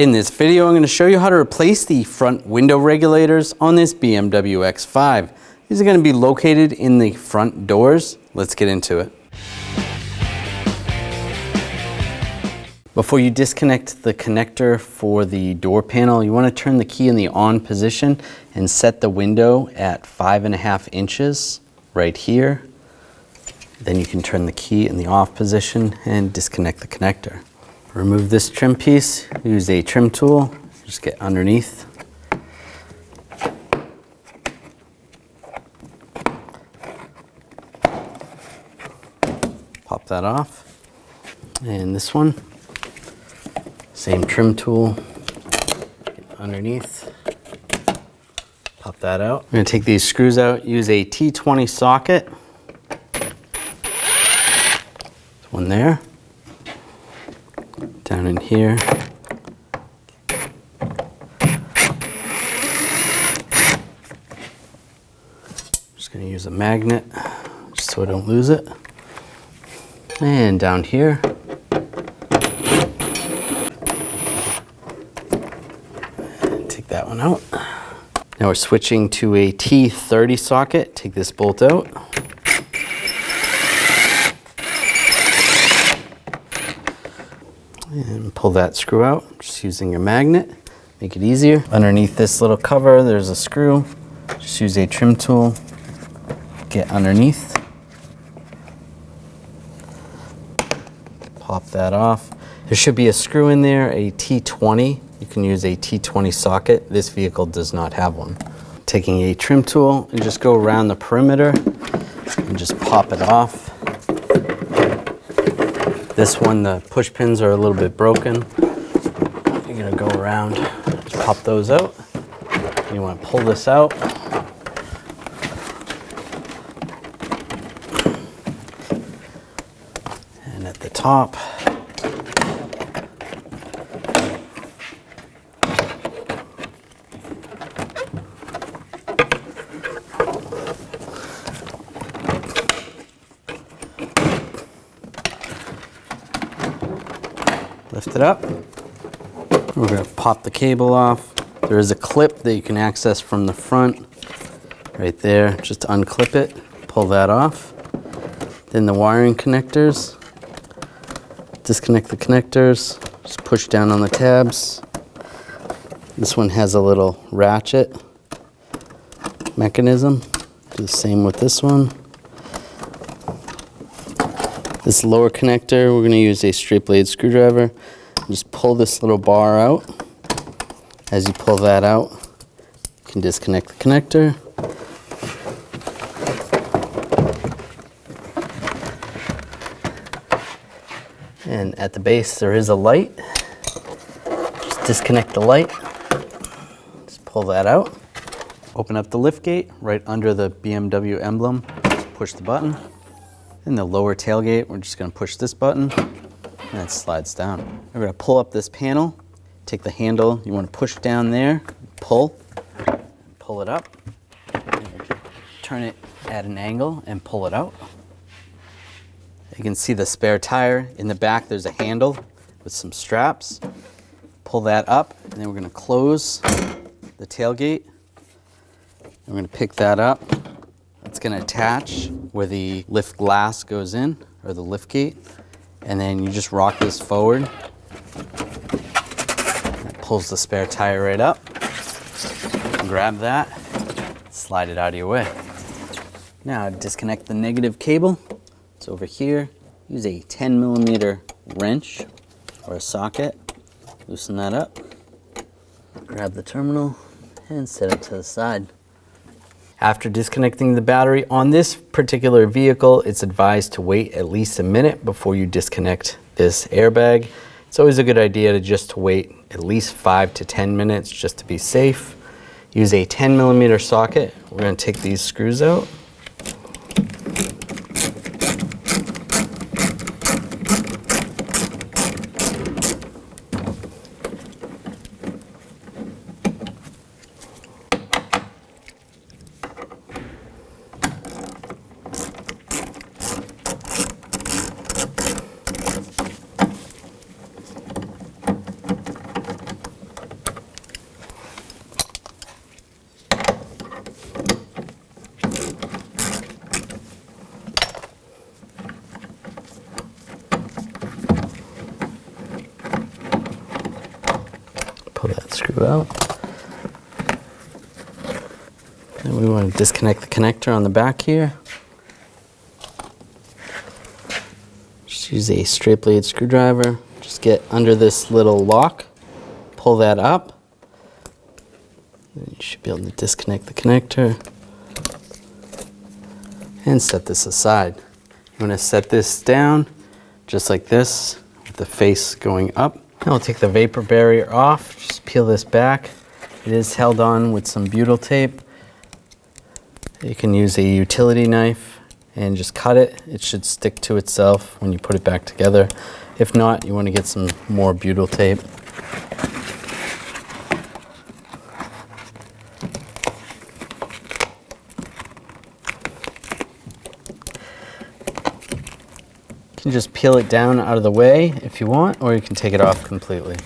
In this video, I'm going to show you how to replace the front window regulators on this BMW X5. These are going to be located in the front doors. Let's get into it. Before you disconnect the connector for the door panel, you want to turn the key in the on position and set the window at 5.5 inches right here. Then you can turn the key in the off position and disconnect the connector. Remove this trim piece, use a trim tool, just get underneath. Pop that off. And this one, same trim tool, get underneath, pop that out. I'm going to take these screws out, use a T20 socket. One there. Down in here. Just going to use a magnet just so I don't lose it. And down here. And take that one out. Now we're switching to a T20 socket. Take this bolt out. And pull that screw out, just using your magnet, make it easier. Underneath this little cover, there's a screw. Just use a trim tool, get underneath. Pop that off. There should be a screw in there, a T20. You can use a T20 socket. This vehicle does not have one. Taking a trim tool and just go around the perimeter and just pop it off. This one, the push pins are a little bit broken. You're gonna go around, just pop those out. You wanna pull this out. And at the top, lift it up. We're going to pop the cable off. There is a clip that you can access from the front right there. Just unclip it, pull that off. Then the wiring connectors. Disconnect the connectors. Just push down on the tabs. This one has a little ratchet mechanism. Do the same with this one. This lower connector, we're going to use a straight blade screwdriver. Just pull this little bar out. As you pull that out, you can disconnect the connector. And at the base, there is a light. Just disconnect the light. Just pull that out. Open up the lift gate right under the BMW emblem. Just push the button. In the lower tailgate, we're just going to push this button and it slides down. We're going to pull up this panel, take the handle, you want to push down there, pull it up, turn it at an angle and pull it out. You can see the spare tire. In the back there's a handle with some straps. Pull that up and then we're going to close the tailgate. We're going to pick that up. It's going to attach where the lift glass goes in, or the lift gate, and then you just rock this forward. That pulls the spare tire right up. Grab that, slide it out of your way. Now disconnect the negative cable. It's over here. Use a 10mm wrench or a socket. Loosen that up. Grab the terminal and set it to the side. After disconnecting the battery on this particular vehicle, it's advised to wait at least a minute before you disconnect this airbag. It's always a good idea to just wait at least 5 to 10 minutes just to be safe. Use a 10mm socket. We're going to take these screws out. Pull that screw out. Then we want to disconnect the connector on the back here. Just use a straight blade screwdriver. Just get under this little lock, pull that up. Then you should be able to disconnect the connector and set this aside. You want to set this down just like this with the face going up. Now we'll take the vapor barrier off, just peel this back. It is held on with some butyl tape. You can use a utility knife and just cut it. It should stick to itself when you put it back together. If not, you want to get some more butyl tape. You can just peel it down out of the way if you want, or you can take it off completely.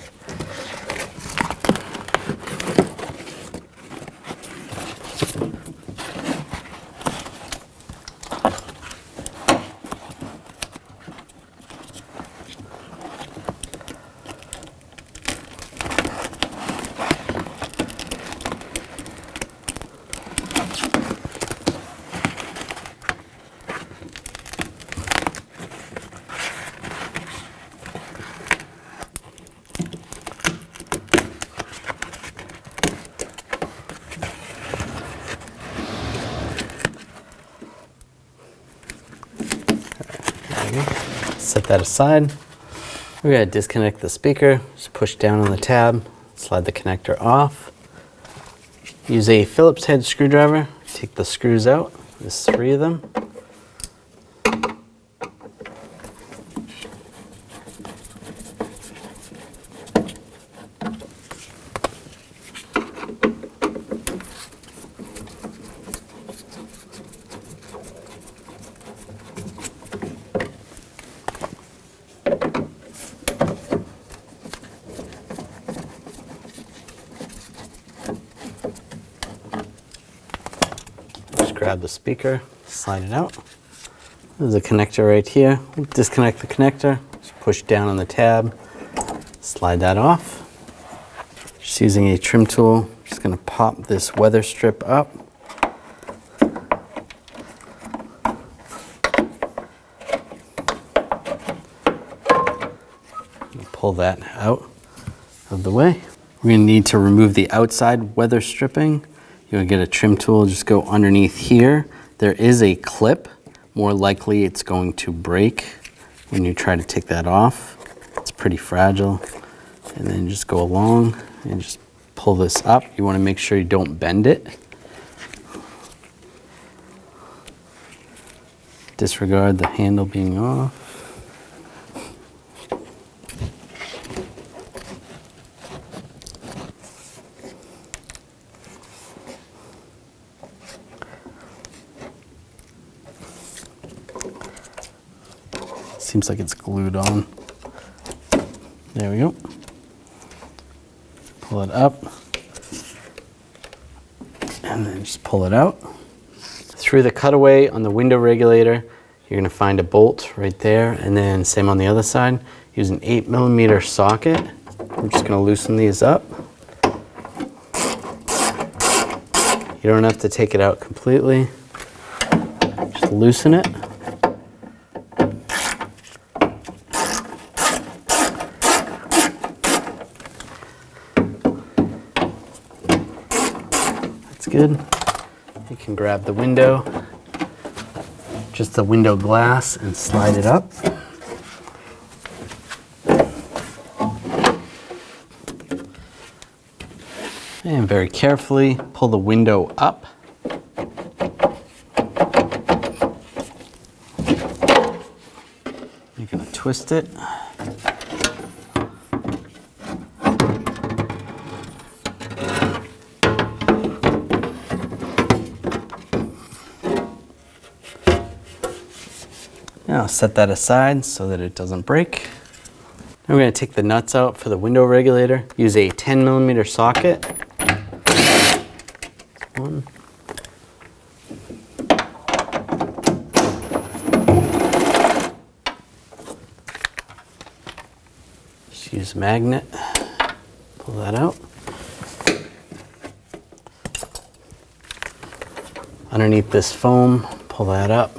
Set that aside. We're going to disconnect the speaker. Just push down on the tab, slide the connector off. Use a Phillips head screwdriver. Take the screws out. There's 3 of them. Grab the speaker, slide it out. There's a connector right here. We'll disconnect the connector, just push down on the tab, slide that off. Just using a trim tool, just going to pop this weather strip up. Pull that out of the way. We're going to need to remove the outside weather stripping. You're going to get a trim tool, just go underneath here. There is a clip. More likely it's going to break when you try to take that off. It's pretty fragile. And then just go along and just pull this up. You want to make sure you don't bend it. Disregard the handle being off. Seems like it's glued on. There we go. Pull it up. And then just pull it out. Through the cutaway on the window regulator, you're going to find a bolt right there. And then same on the other side. Use an 8mm socket. I'm just going to loosen these up. You don't have to take it out completely. Just loosen it. Good. You can grab the window, just the window glass, and slide it up. And very carefully pull the window up. You're going to twist it. Now set that aside so that it doesn't break. Now we're going to take the nuts out for the window regulator. Use a 10mm socket. One. Just use a magnet. Pull that out. underneath this foam, pull that up.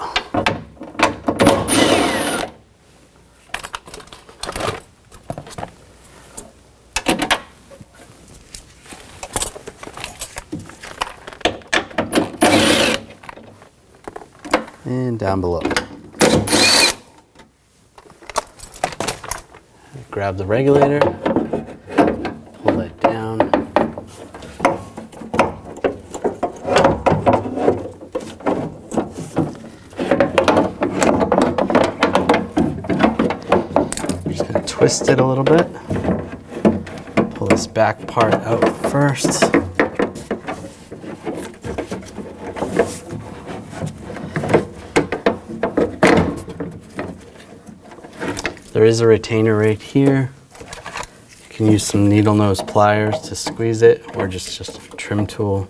And down below. Grab the regulator, pull that down. Just gonna twist it a little bit. Pull this back part out first. There is a retainer right here. You can use some needle nose pliers to squeeze it, or just a trim tool.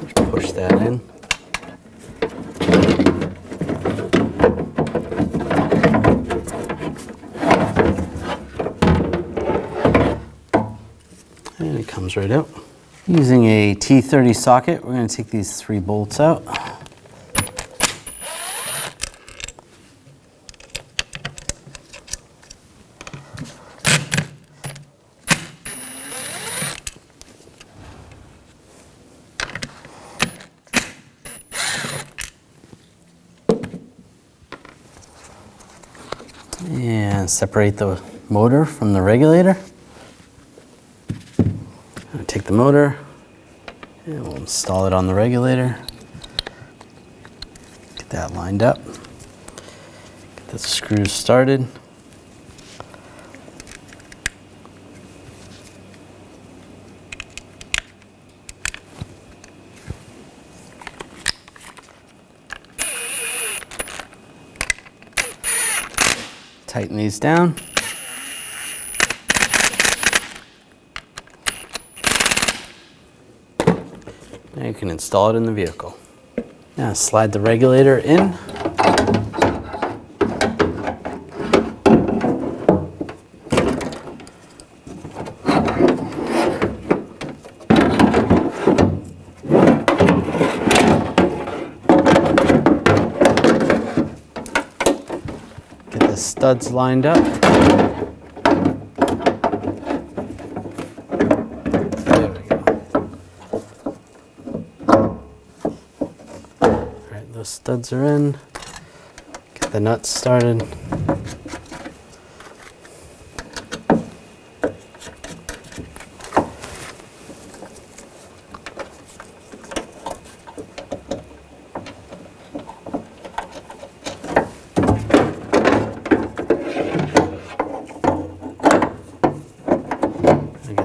Just push that in. And it comes right out. Using a T20 socket, we're going to take these 3 bolts out. And separate the motor from the regulator. I'll take the motor and we'll install it on the regulator. Get that lined up. Get the screws started. Tighten these down. Now you can install it in the vehicle. Now slide the regulator in. Studs lined up. There we go. All right, those studs are in. Get the nuts started.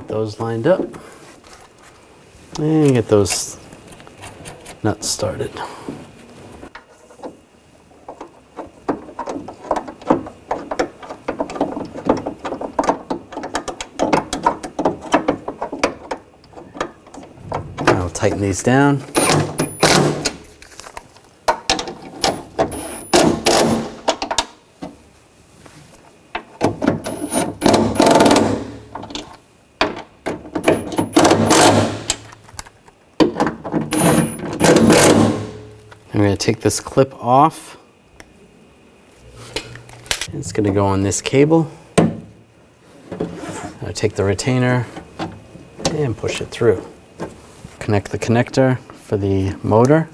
Those lined up and get those nuts started. I'll tighten these down. I'm going to take this clip off. It's going to go on this cable. I'll take the retainer and push it through. Connect the connector for the motor.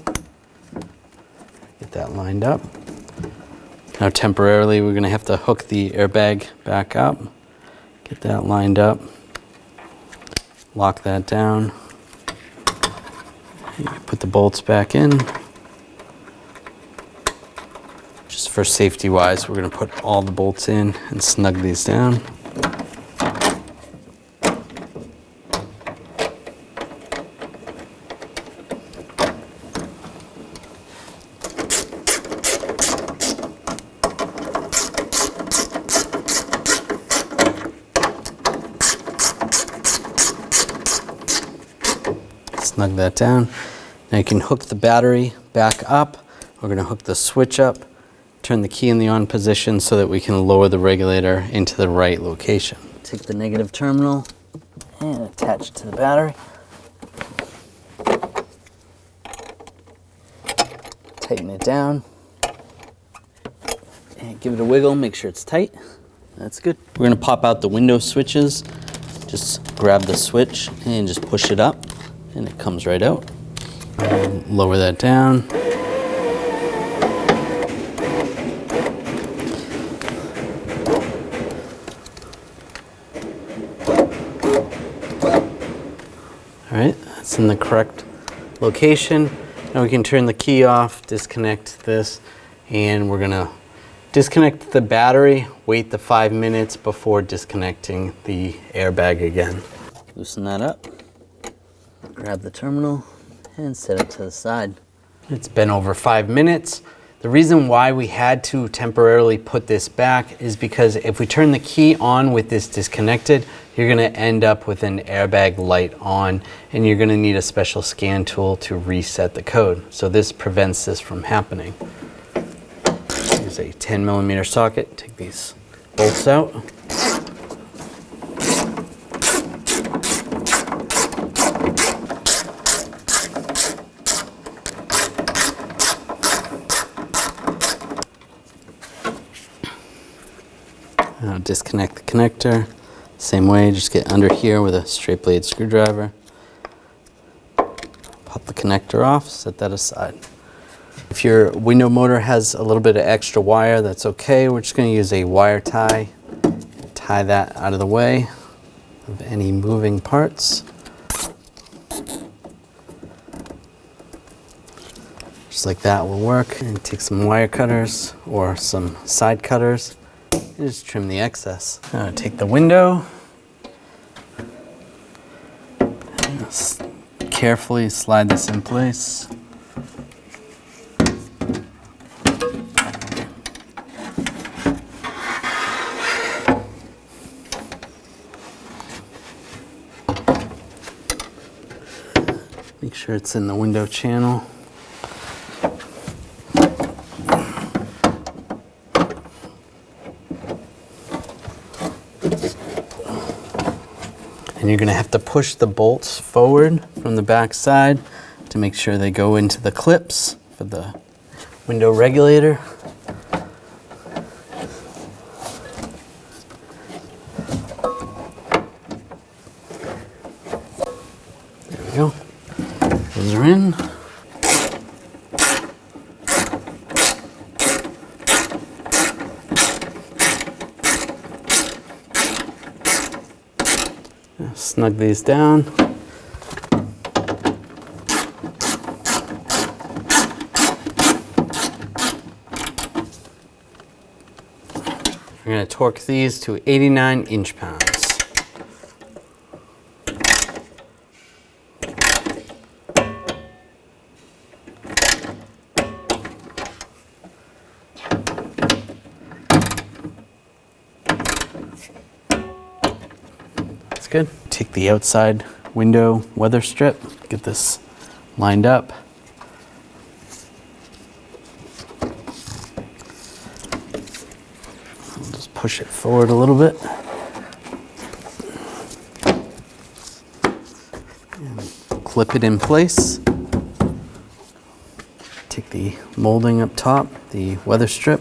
Get that lined up. Now temporarily we're going to have to hook the airbag back up. Get that lined up. Lock that down. Put the bolts back in. Just for safety wise, we're going to put all the bolts in and snug these down. Snug that down. Now you can hook the battery back up. We're going to hook the switch up. Turn the key in the on position so that we can lower the regulator into the right location. Take the negative terminal and attach it to the battery. tighten it down. And give it a wiggle, make sure it's tight. That's good. We're gonna pop out the window switches. Just grab the switch and just push it up and it comes right out. Lower that down. All right, that's in the correct location. Now we can turn the key off, disconnect this, and we're gonna disconnect the battery, wait the 5 minutes before disconnecting the airbag again. Loosen that up, grab the terminal, and set it to the side. It's been over 5 minutes. The reason why we had to temporarily put this back is because if we turn the key on with this disconnected, you're gonna end up with an airbag light on, and you're gonna need a special scan tool to reset the code. So this prevents this from happening. Use a 10mm socket, take these bolts out. Now disconnect the connector. Same way, just get under here with a straight blade screwdriver. Pop the connector off, set that aside. If your window motor has a little bit of extra wire, that's okay. We're just going to use a wire tie. Tie that out of the way of any moving parts. Just like that will work. And take some wire cutters or some side cutters and just trim the excess. Now take the window. Carefully slide this in place. Make sure it's in the window channel. And you're going to have to push the bolts forward from the back side to make sure they go into the clips for the window regulator. There we go. Those are in. Snug these down. We're going to torque these to 89 inch-pounds. That's good. Take the outside window weather strip, get this lined up. I'll just push it forward a little bit. And clip it in place. Take the molding up top, the weather strip.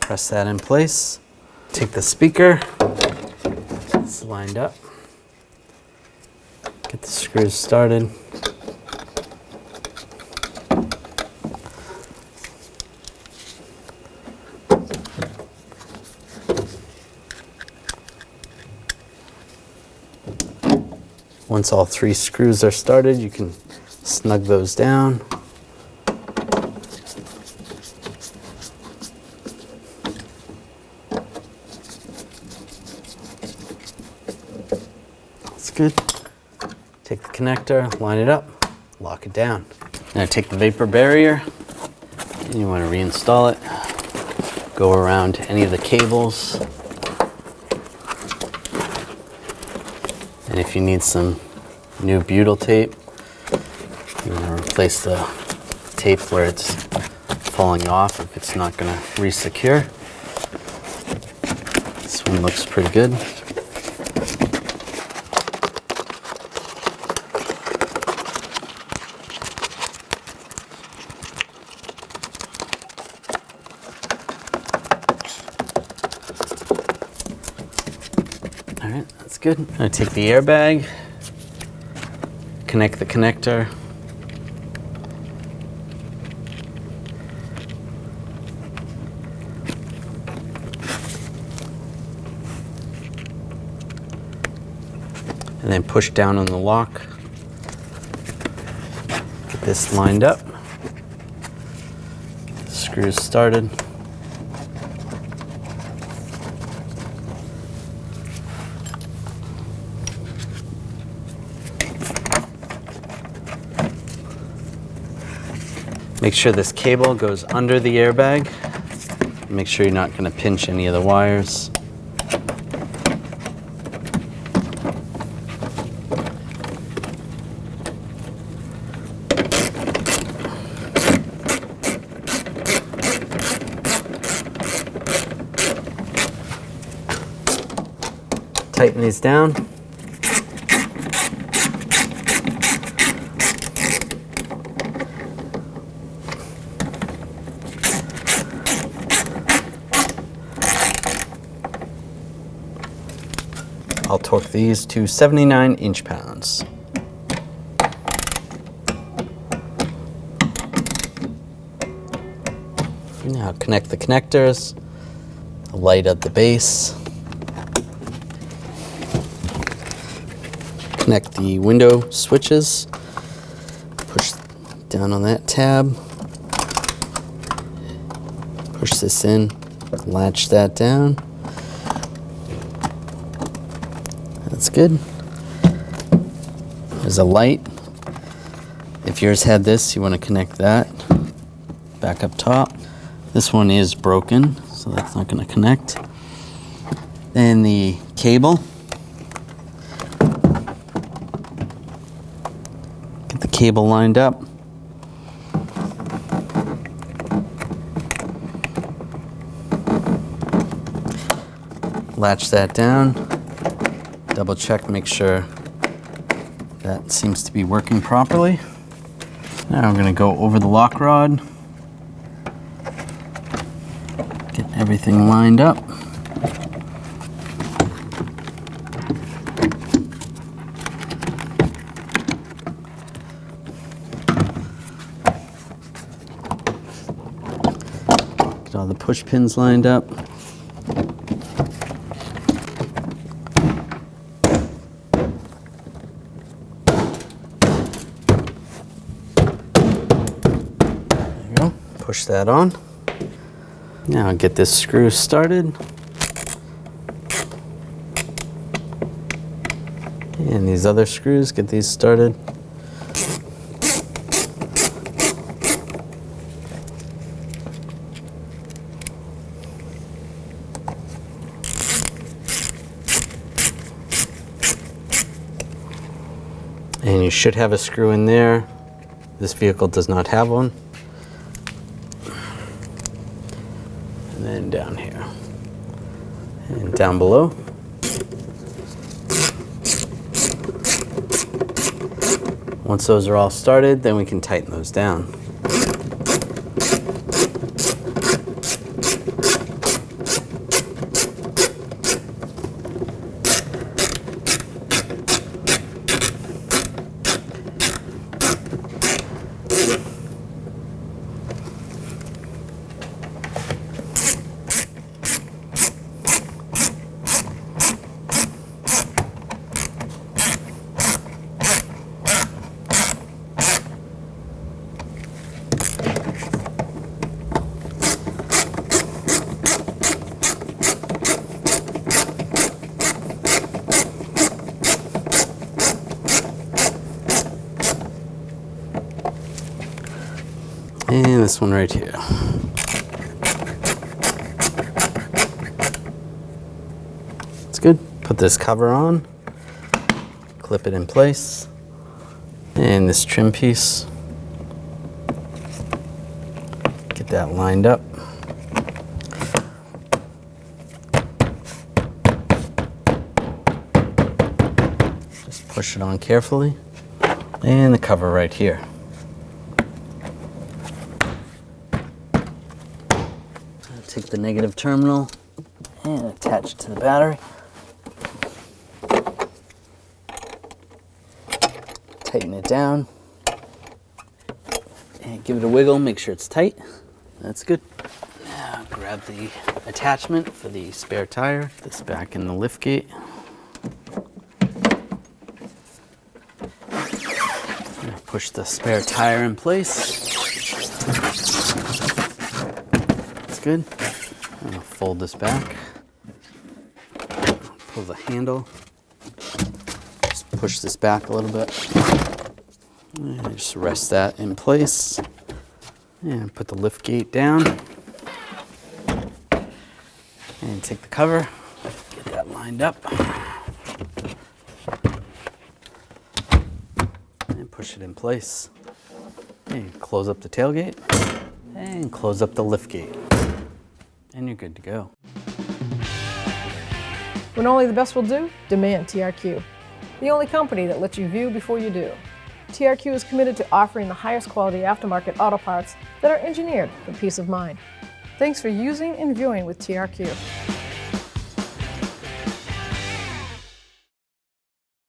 Press that in place. Take the speaker, it's lined up. Get the screws started. Once all 3 screws are started, you can snug those down. Good. Take the connector, line it up, lock it down. Now take the vapor barrier, and you want to reinstall it. Go around any of the cables. And if you need some new butyl tape, you want to replace the tape where it's falling off if it's not going to re-secure. This one looks pretty good. That's good. I'm gonna take the airbag, connect the connector. And then push down on the lock. Get this lined up. Get the screws started. Make sure this cable goes under the airbag. Make sure you're not going to pinch any of the wires. Tighten these down. I'll torque these to 79 inch-pounds. Now connect the connectors, the light at the base. Connect the window switches. Push down on that tab. Push this in, latch that down. That's good. There's a light. If yours had this, you want to connect that back up top. This one is broken, so that's not going to connect. Then the cable. Get the cable lined up. Latch that down. Double check, make sure that seems to be working properly. Now I'm going to go over the lock rod. Get everything lined up. Get all the push pins lined up. Push that on. Now get this screw started. And these other screws, get these started. And you should have a screw in there. This vehicle does not have one. And then down here and down below. Once those are all started, then we can tighten those down. And this one right here. It's good. Put this cover on, clip it in place, and this trim piece. Get that lined up. Just push it on carefully, and the cover right here. Take the negative terminal and attach it to the battery. tighten it down. And give it a wiggle, make sure it's tight. That's good. Now grab the attachment for the spare tire. This back in the lift gate. Push the spare tire in place. That's good. I'm gonna fold this back. Pull the handle. Just push this back a little bit. And just rest that in place. And put the lift gate down. And take the cover. Get that lined up. And push it in place. And close up the tailgate. And close up the lift gate. And you're good to go. When only the best will do, demand TRQ. The only company that lets you view before you do. TRQ is committed to offering the highest quality aftermarket auto parts that are engineered for peace of mind. Thanks for using and viewing with TRQ.